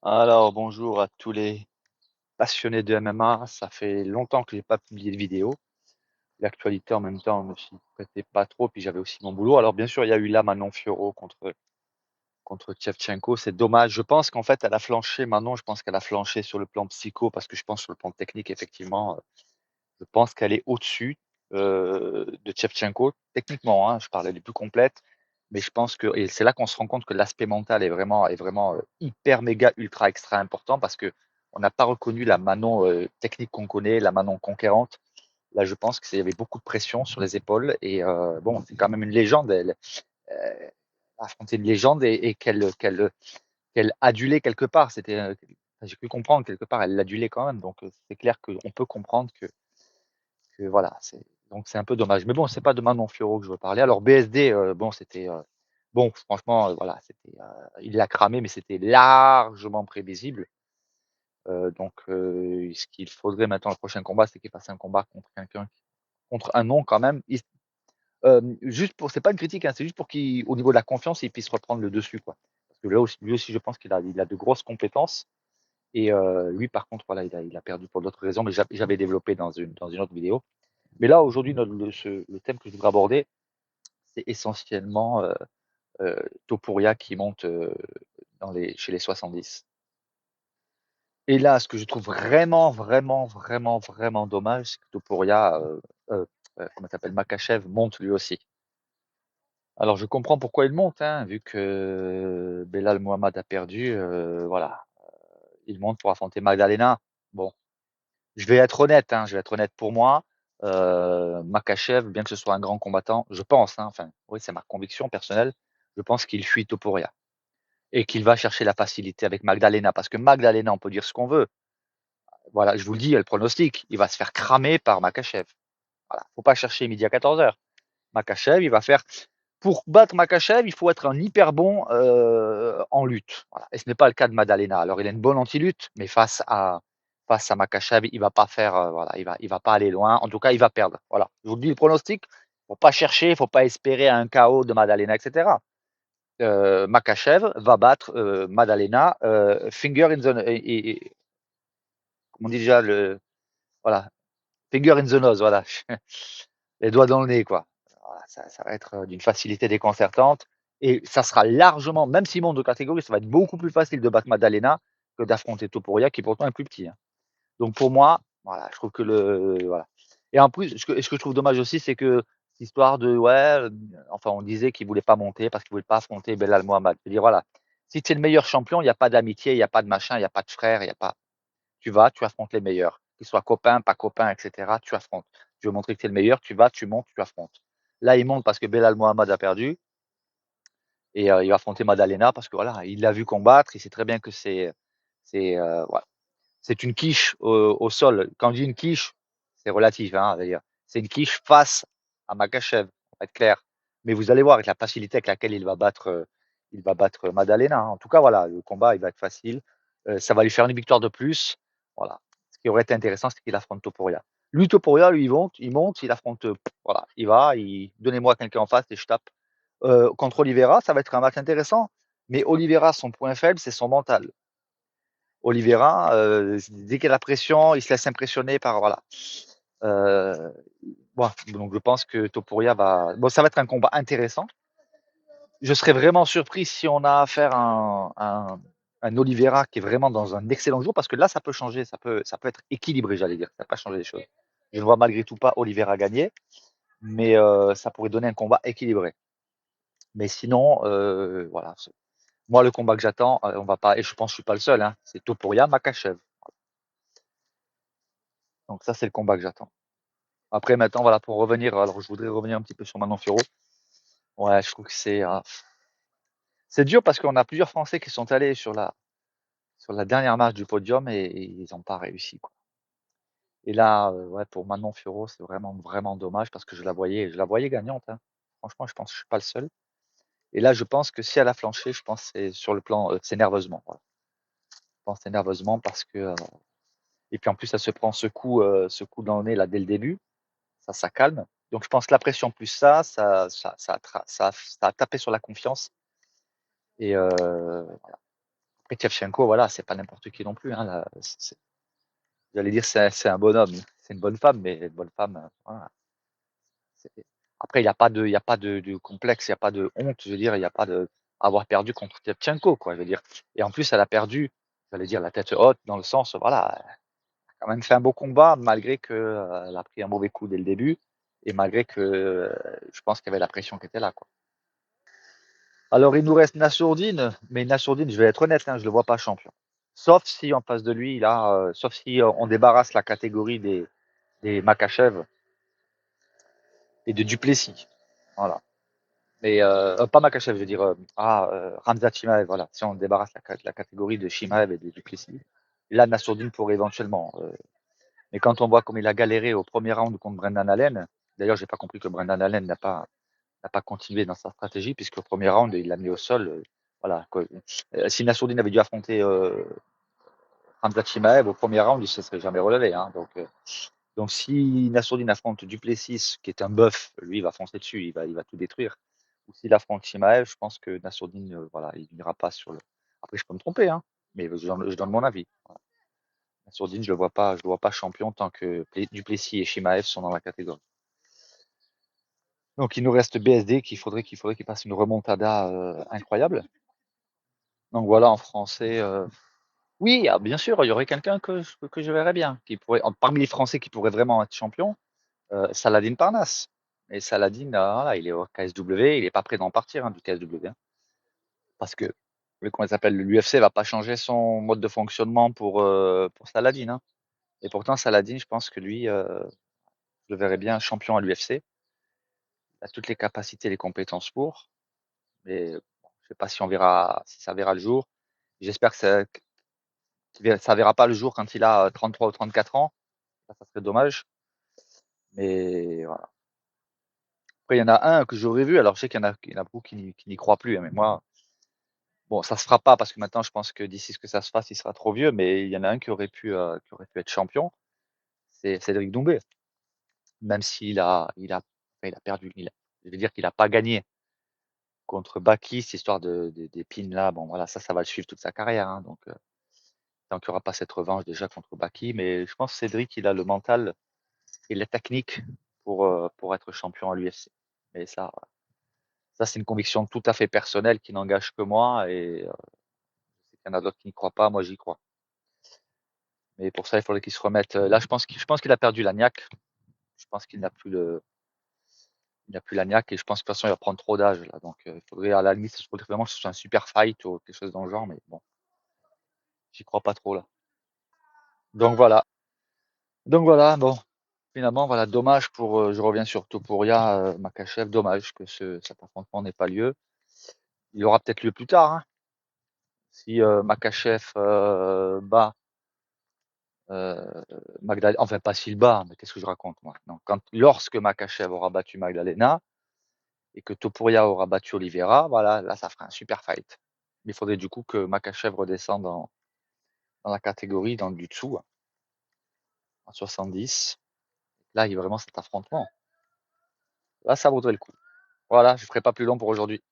Alors, bonjour à tous les passionnés de MMA. Ça fait longtemps que j'ai pas publié de vidéo. L'actualité en même temps ne s'y prêtait pas trop, puis j'avais aussi mon boulot. Alors bien sûr, il y a eu là Manon Fiorot contre Tchevchenko. C'est dommage. Je pense qu'en fait, elle a flanché. Manon, je pense qu'elle a flanché sur le plan psycho, parce que je pense sur le plan technique, effectivement, je pense qu'elle est au-dessus de Tchevchenko. Techniquement, hein, je parle, elle est plus complète. Mais je pense que, et c'est là qu'on se rend compte que l'aspect mental est vraiment hyper, méga, ultra, extra important, parce que on n'a pas reconnu la Manon technique qu'on connaît, la Manon conquérante. Là, je pense qu'il y avait beaucoup de pression sur les épaules. Et bon, c'est quand même une légende. Elle a affronté une légende, et qu'elle adulait quelque part. J'ai pu comprendre quelque part, elle l'adulait quand même. Donc c'est clair qu'on peut comprendre que voilà, donc c'est un peu dommage. Mais bon, c'est pas de Manon Fiorot que je veux parler. Alors BSD, bon, c'était bon, franchement, voilà, il l'a cramé, mais c'était largement prévisible. Donc ce qu'il faudrait maintenant, le prochain combat, c'est qu'il fasse un combat contre quelqu'un, contre un nom quand même. Juste pour, c'est pas une critique, hein, c'est juste pour qu'au niveau de la confiance, il puisse reprendre le dessus, quoi. Parce que lui aussi, je pense qu'il a de grosses compétences. Et lui, par contre, voilà, il a perdu pour d'autres raisons, mais j'avais développé dans une autre vidéo. Mais là, aujourd'hui, le thème que je voudrais aborder, c'est essentiellement Topuria qui monte chez les 70. Et là, ce que je trouve vraiment, vraiment, vraiment, vraiment dommage, c'est que Topuria, euh, comment s'appelle, Makachev, monte lui aussi. Alors, je comprends pourquoi il monte, hein, vu que Belal Mohamed a perdu, voilà, il monte pour affronter Magdalena. Bon, je vais être honnête, hein, je vais être honnête pour moi. Makachev, bien que ce soit un grand combattant, je pense, hein, enfin, oui, c'est ma conviction personnelle, je pense qu'il fuit Topuria et qu'il va chercher la facilité avec Magdalena. Parce que Magdalena, on peut dire ce qu'on veut. Voilà, je vous le dis, le pronostic, il va se faire cramer par Makachev. Voilà, faut pas chercher midi à 14h. Makachev, il va faire. Pour battre Makachev, il faut être un hyper bon en lutte. Voilà. Et ce n'est pas le cas de Magdalena. Alors, il a une bonne anti-lutte, mais face à Makachev, il va pas faire, voilà, il va pas aller loin. En tout cas, il va perdre. Voilà. Je vous dis le pronostic. Faut pas chercher, faut pas espérer un KO de Magdalena, etc. Makachev va battre Magdalena, finger in the, comment on dit déjà voilà, finger in the nose, voilà, les doigts dans le nez, quoi. Voilà, ça va être d'une facilité déconcertante, et ça sera largement, même s'il monte de catégorie, ça va être beaucoup plus facile de battre Maddalena que d'affronter Topuria, qui pourtant est plus petit, hein. Donc pour moi, voilà, je trouve que voilà. Et en plus, ce que je trouve dommage aussi, c'est que cette histoire de, ouais, enfin, on disait qu'il voulait pas monter parce qu'il voulait pas affronter Belal Mohamed. Je veux dire, voilà, si tu es le meilleur champion, il n'y a pas d'amitié, il n'y a pas de machin, il n'y a pas de frère, il n'y a pas. Tu vas, tu affrontes les meilleurs, qu'ils soient copains, pas copains, etc. Tu affrontes. Tu veux montrer que tu es le meilleur, tu vas, tu montes, tu affrontes. Là, il monte parce que Belal Mohamed a perdu, et il va affronter Maddalena parce que voilà, il l'a vu combattre, il sait très bien que voilà, c'est une quiche au sol. Quand je dis une quiche, c'est relatif, hein, dire. C'est une quiche face à Makachev, on va être clair. Mais vous allez voir avec la facilité avec laquelle il va battre Maddalena, hein. En tout cas, voilà, le combat, il va être facile. Ça va lui faire une victoire de plus. Voilà. Ce qui aurait été intéressant, c'est qu'il affronte Topuria. Lui, Topuria, lui, il monte, il affronte, voilà, donnez-moi quelqu'un en face et je tape. Contre Oliveira, ça va être un match intéressant. Mais Oliveira, son point faible, c'est son mental. Oliveira, dès qu'il y a la pression, il se laisse impressionner par, voilà. Euh, bon, donc je pense que Topuria va. Bon, ça va être un combat intéressant. Je serais vraiment surpris si on a affaire à un Oliveira qui est vraiment dans un excellent jour, parce que là, ça peut changer, ça peut être équilibré, j'allais dire. Ça va pas changer les choses. Je ne vois malgré tout pas Oliveira gagner, mais ça pourrait donner un combat équilibré. Mais sinon, voilà. Moi, le combat que j'attends, on va pas, et je pense que je suis pas le seul, hein, c'est Topuria Makachev. Donc ça, c'est le combat que j'attends. Après, maintenant, voilà, pour revenir, alors je voudrais revenir un petit peu sur Manon Fiorot. Ouais, je trouve que c'est dur, parce qu'on a plusieurs Français qui sont allés sur la dernière marche du podium, et ils n'ont pas réussi, quoi. Et là, ouais, pour Manon Fiorot, c'est vraiment, vraiment dommage, parce que je la voyais gagnante, hein. Franchement, je pense que je suis pas le seul. Et là, je pense que si elle a flanché, je pense que c'est sur le plan, c'est nerveusement. Voilà. Je pense que c'est nerveusement parce que, et puis en plus, elle se prend ce coup dans le nez là dès le début. Ça calme. Donc je pense que la pression plus ça a tapé sur la confiance. Et voilà. Et Shevchenko, voilà, c'est pas n'importe qui non plus, hein, là, j'allais dire c'est un bonhomme, c'est une bonne femme, mais une bonne femme, voilà. Après, il y a pas de complexe, il y a pas de honte, je veux dire, il y a pas de avoir perdu contre Shevchenko, quoi, je veux dire. Et en plus, elle a perdu, j'allais dire la tête haute, dans le sens, voilà, elle a quand même fait un beau combat, malgré que elle a pris un mauvais coup dès le début, et malgré que je pense qu'il y avait la pression qui était là, quoi. Alors, il nous reste Nassourdine, mais Nassourdine, je vais être honnête, hein, je le vois pas champion. Sauf si en face de lui, là, sauf si on débarrasse la catégorie des Makhachev et de Duplessis. Voilà. Mais pas Makhachev, je veux dire, Khamzat Chimaev, voilà. Si on débarrasse la catégorie de Chimaev et de Duplessis, là, Nassourdine pourrait éventuellement. Mais quand on voit comme il a galéré au premier round contre Brendan Allen, d'ailleurs, j'ai pas compris que Brendan Allen n'a pas continué dans sa stratégie, puisque au premier round, il l'a mis au sol. Voilà. Quoi. Si Nassourdine avait dû affronter Khamzat Chimaev au premier round, il ne se serait jamais relevé. Hein. Donc si Nassourdine affronte Duplessis, qui est un bœuf, lui, il va foncer dessus, il va tout détruire. Ou s'il affronte Chimaev, je pense que Nassourdine, voilà, il n'ira pas sur le. Après, je peux me tromper, hein, mais je donne mon avis. Voilà. Nassourdine, je le vois pas champion tant que Duplessis et Chimaev sont dans la catégorie. Donc il nous reste BSD qu'il faudrait qu'il fasse une remontada incroyable. Donc voilà en français. Oui, ah, bien sûr, il y aurait quelqu'un que je verrais bien, qui pourrait, parmi les Français qui pourrait vraiment être champion, Saladin Parnasse. Et Saladin, voilà, il est au KSW, il est pas prêt d'en partir hein, du KSW. Hein, parce que, comment il s'appelle, l'UFC va pas changer son mode de fonctionnement pour Saladin. Hein. Et pourtant, Saladin, je pense que lui, je le verrais bien champion à l'UFC. Il a toutes les capacités, les compétences pour. Mais bon, je sais pas si on verra, si ça verra le jour. J'espère que ça verra pas le jour quand il a 33 ou 34 ans. Ça serait dommage. Mais voilà. Après, il y en a un que j'aurais vu. Alors, je sais qu'il y en a beaucoup qui n'y croient plus. Hein, mais moi, bon, ça se fera pas parce que maintenant, je pense que d'ici ce que ça se fasse, il sera trop vieux. Mais il y en a un qui aurait pu être champion. C'est Cédric Doumbé. Même il a perdu. Je veux dire qu'il a pas gagné contre Baki, cette histoire des pins là. Bon, voilà, ça va le suivre toute sa carrière. Hein, donc, tant qu'il n'y aura pas cette revanche déjà contre Baki. Mais je pense que Cédric, il a le mental et la technique pour être champion à l'UFC. Mais ça c'est une conviction tout à fait personnelle qui n'engage que moi. Et je sais qu'il y en a d'autres qui n'y croient pas. Moi, j'y crois. Mais pour ça, il faudrait qu'il se remette. Là, je pense qu'il a perdu la niaque. Je pense qu'il n'a plus il n'a plus la niaque. Et je pense que de toute façon, il va prendre trop d'âge. Là. Donc, il faudrait à la limite, il faudrait vraiment que ce soit un super fight ou quelque chose dans le genre. Mais bon, j'y crois pas trop là. Donc voilà. Donc voilà, bon, finalement, voilà, dommage pour, je reviens sur Topuria, Makhachev, dommage que cet affrontement n'ait pas lieu. Il aura peut-être lieu plus tard, hein. Si Makhachev bat Magdalena, enfin pas s'il bat, mais qu'est-ce que je raconte moi? Non, lorsque Makhachev aura battu Magdalena et que Topuria aura battu Oliveira, voilà, là ça fera un super fight. Mais il faudrait du coup que Makhachev redescende dans la catégorie, dans du dessous, hein, en 70. Là, il y a vraiment cet affrontement. Là, ça vaudrait le coup. Voilà, je ne ferai pas plus long pour aujourd'hui.